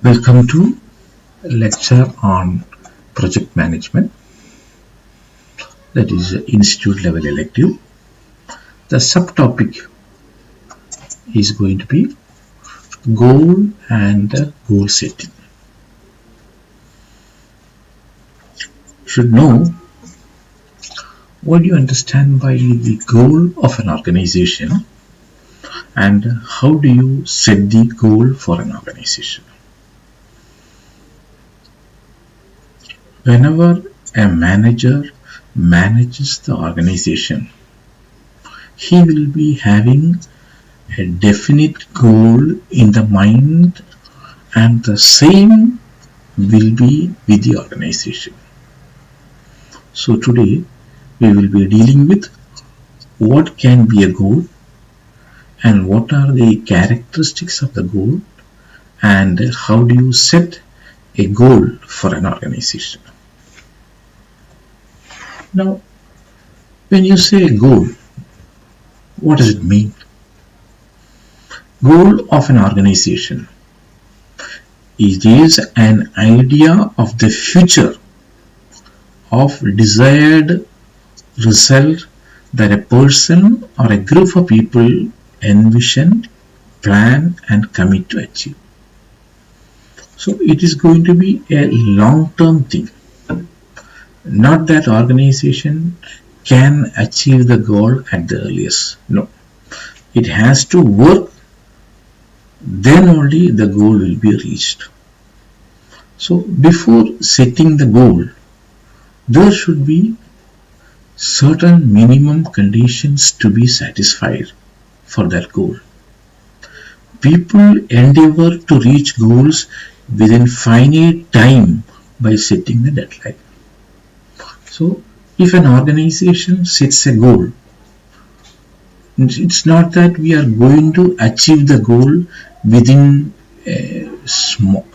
Welcome to lecture on project management, that is institute level elective. The subtopic is going to be goal and goal setting. You should know what you understand by the goal of an organization and how do you set the goal for an organization. Whenever a manager manages the organization, he will be having a definite goal in the mind, and the same will be with the organization. So today we will be dealing with what can be a goal and what are the characteristics of the goal and how do you set a goal for an organization. Now, when you say goal, what does it mean? Goal of an organization. It is an idea of the future of desired result that a person or a group of people envision, plan and commit to achieve. So it is going to be a long-term thing. Not that organization can achieve the goal at the earliest. No. It has to work, then only the goal will be reached. So before setting the goal, there should be certain minimum conditions to be satisfied for that goal. People endeavor to reach goals within finite time by setting the deadline. So if an organization sets a goal, it's not that we are going to achieve the goal within a small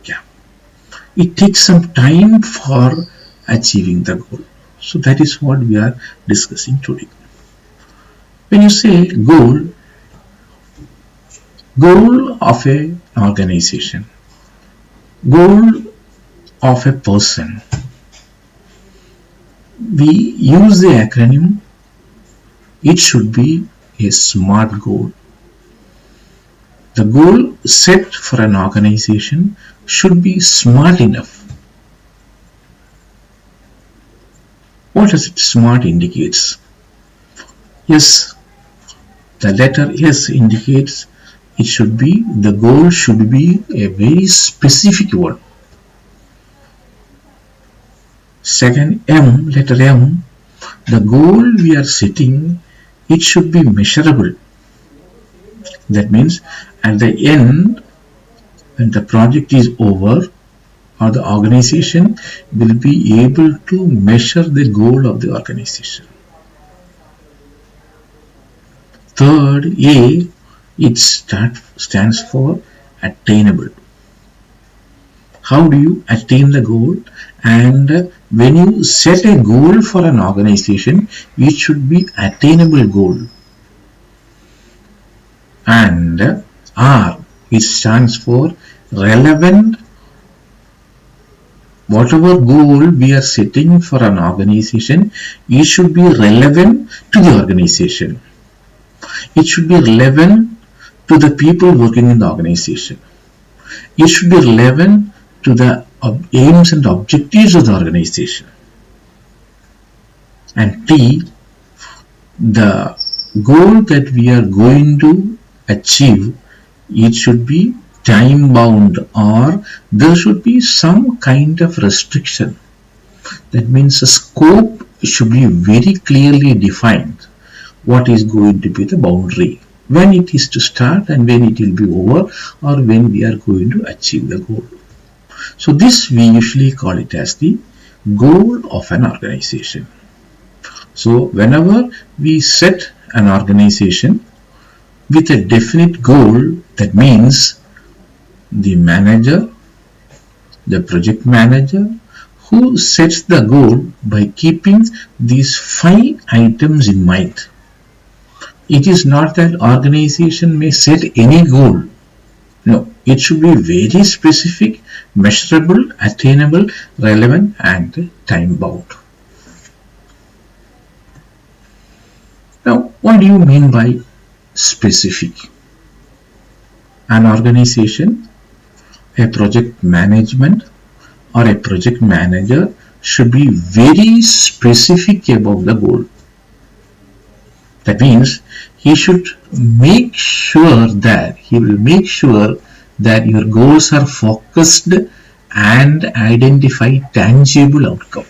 gap. It takes some time for achieving the goal. So that is what we are discussing today. When you say goal of an organization, goal of a person, we use the acronym. It should be a SMART goal. The goal set for an organization should be smart enough. What does it SMART indicates? Yes, the letter S indicates the goal should be a very specific one. Second, letter M, the goal we are setting, it should be measurable. That means at the end, when the project is over, or the organization will be able to measure the goal of the organization. Third, A, it stands for attainable. How do you attain the goal? And when you set a goal for an organization, it should be attainable goal. And R, it stands for relevant. Whatever goal we are setting for an organization, it should be relevant to the organization. It should be relevant to the people working in the organization. It should be relevant to the aims and objectives of the organization. And T, the goal that we are going to achieve, it should be time bound, or there should be some kind of restriction. That means the scope should be very clearly defined. What is going to be the boundary, when it is to start and when it will be over, or when we are going to achieve the goal. So this we usually call it as the goal of an organization. So whenever we set an organization with a definite goal, that means the manager, the project manager, who sets the goal by keeping these 5 items in mind. It is not that organization may set any goal. No, It should be very specific, measurable, attainable, relevant, and time bound. Now, what do you mean by specific? An organization, a project management, or a project manager should be very specific about the goal. That means he will make sure that your goals are focused and identify tangible outcome.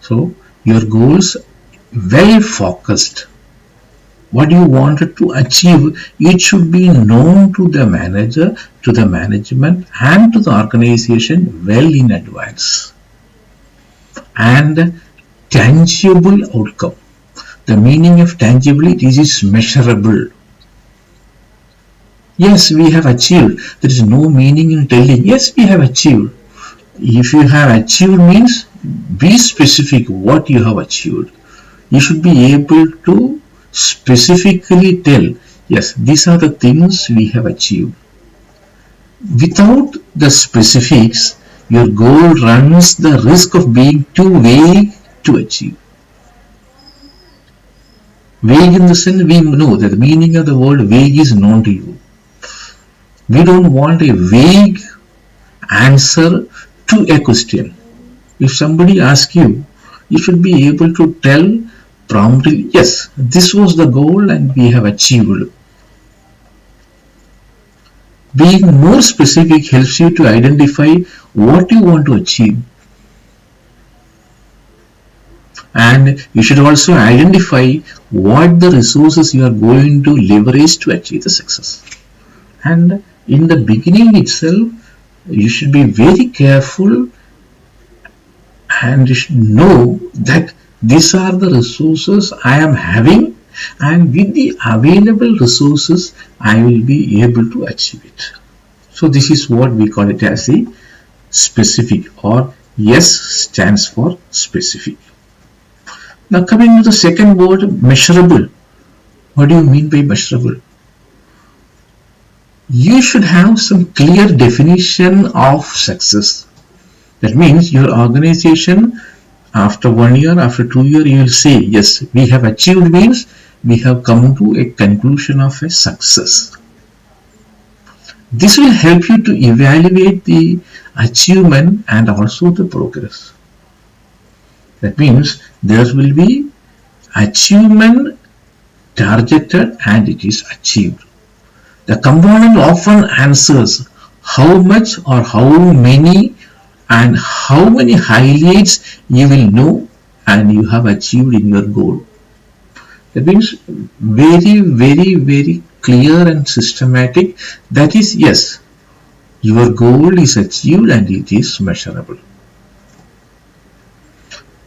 So your goals well focused. What you wanted to achieve, it should be known to the manager, to the management, and to the organization well in advance. And tangible outcome. The meaning of tangible, it is measurable. Yes, we have achieved. There is no meaning in telling, yes, we have achieved. If you have achieved means, be specific what you have achieved. You should be able to specifically tell, yes, these are the things we have achieved. Without the specifics, your goal runs the risk of being too vague to achieve. Vague in the sense, we know that the meaning of the word vague is known to you. We don't want a vague answer to a question. If somebody asks you, you should be able to tell promptly, yes, this was the goal and we have achieved. Being more specific helps you to identify what you want to achieve. And you should also identify what the resources you are going to leverage to achieve the success. And in the beginning itself, you should be very careful and you should know that these are the resources I am having, and with the available resources I will be able to achieve it. So this is what we call it as the specific, or S stands for specific. Now coming to the second word, measurable. What do you mean by measurable? You should have some clear definition of success. That means your organization, after 1 year, after 2 years, you will say, yes, we have achieved means we have come to a conclusion of a success. This will help you to evaluate the achievement and also the progress. That means there will be achievement targeted and it is achieved. The component often answers how much or how many and how many highlights you will know and you have achieved in your goal. That means very clear and systematic. That is, yes, your goal is achieved and it is measurable.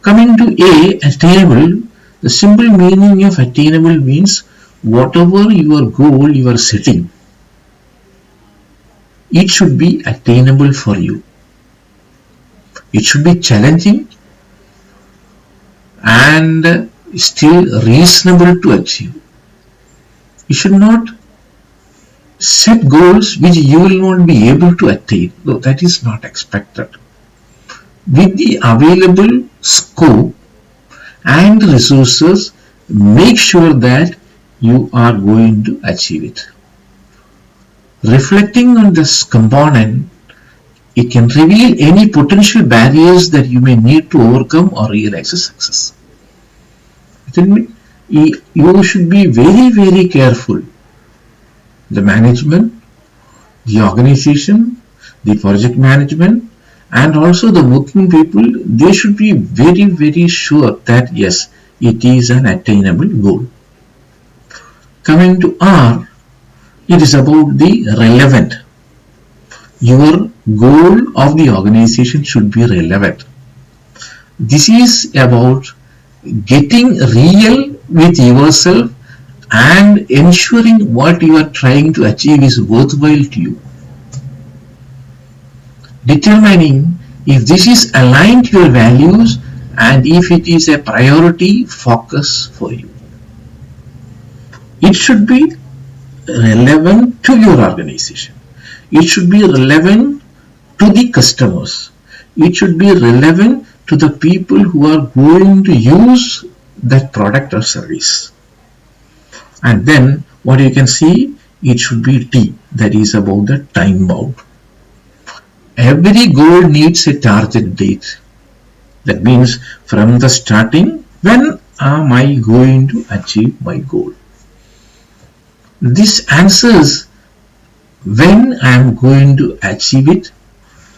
Coming to A, attainable, the simple meaning of attainable means whatever your goal you are setting, it should be attainable for you. It should be challenging and still reasonable to achieve. You should not set goals which you will not be able to attain. No, that is not expected. With the available scope and resources, make sure that you are going to achieve it. Reflecting on this component, it can reveal any potential barriers that you may need to overcome or realize a success. You should be very careful. The management, the organization, the project management, and also the working people, they should be very sure that yes, it is an attainable goal. Coming to R, it is about the relevant. Your goal of the organization should be relevant. This is about getting real with yourself and ensuring what you are trying to achieve is worthwhile to you. Determining if this is aligned to your values and if it is a priority focus for you. It should be relevant to your organization. It should be relevant to the customers. It should be relevant to the people who are going to use that product or service. And then what you can see, it should be T, that is about the time bound. Every goal needs a target date. That means from the starting, when am I going to achieve my goal? This answers when I am going to achieve it,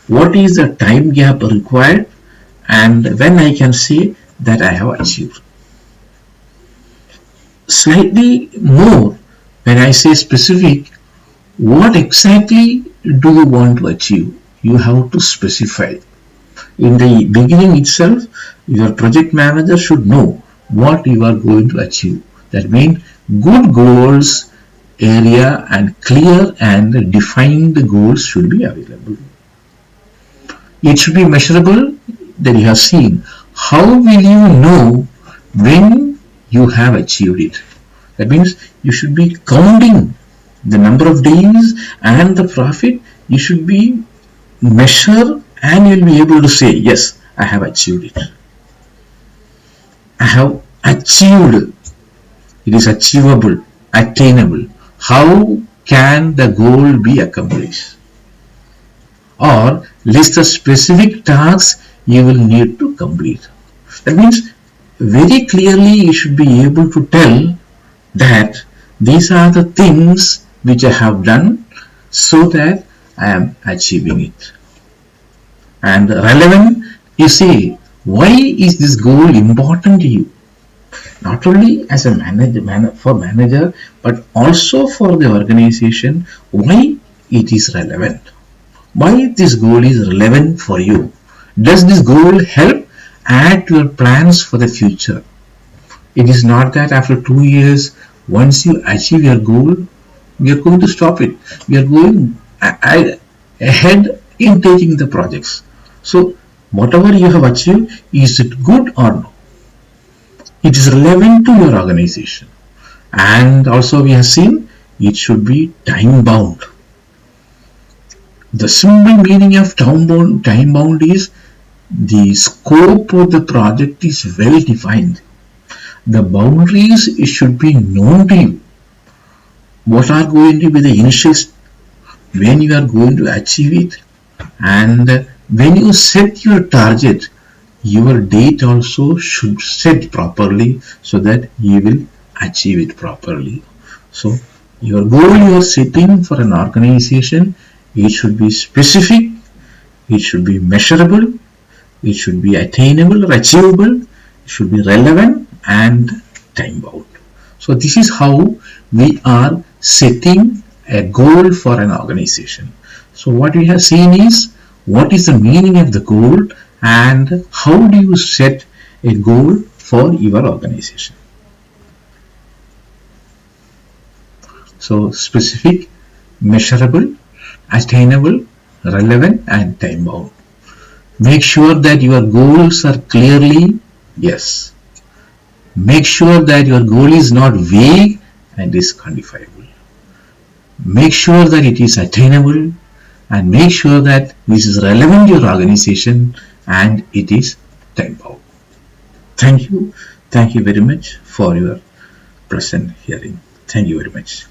what is the time gap required, and when I can say that I have achieved. Slightly more, when I say specific, what exactly do you want to achieve? You have to specify. In the beginning itself, your project manager should know what you are going to achieve. That means good goals area and clear and defined goals should be available. It should be measurable, that you have seen. How will you know when you have achieved it? That means you should be counting the number of days and the profit. You should be measure and you'll be able to say, yes, I have achieved it. I have achieved. It is achievable, attainable. How can the goal be accomplished? Or list the specific tasks you will need to complete. That means very clearly you should be able to tell that these are the things which I have done so that I am achieving it. And relevant, you say, why is this goal important to you? Not only as a manager, but also for the organization, why it is relevant. Why this goal is relevant for you. Does this goal help add to your plans for the future? It is not that after 2 years, once you achieve your goal, we are going to stop it. We are going ahead in taking the projects. So whatever you have achieved, is it good or no? It is relevant to your organization. And also we have seen it should be time bound. The simple meaning of time bound is the scope of the project is well defined. The boundaries should be known to you. What are going to be the initial, when you are going to achieve it, and when you set your target, your date also should set properly so that you will achieve it properly. So your goal you are setting for an organization, it should be specific, it should be measurable, it should be attainable or achievable, it should be relevant and time bound. So this is how we are setting a goal for an organization. So what we have seen is what is the meaning of the goal and how do you set a goal for your organization. So specific, measurable, attainable, relevant and time bound. Make sure that your goals are clearly, yes. Make sure that your goal is not vague and is quantifiable. Make sure that it is attainable and make sure that this is relevant to your organization and it is time bound. Thank you. Thank you very much for your present hearing. Thank you very much.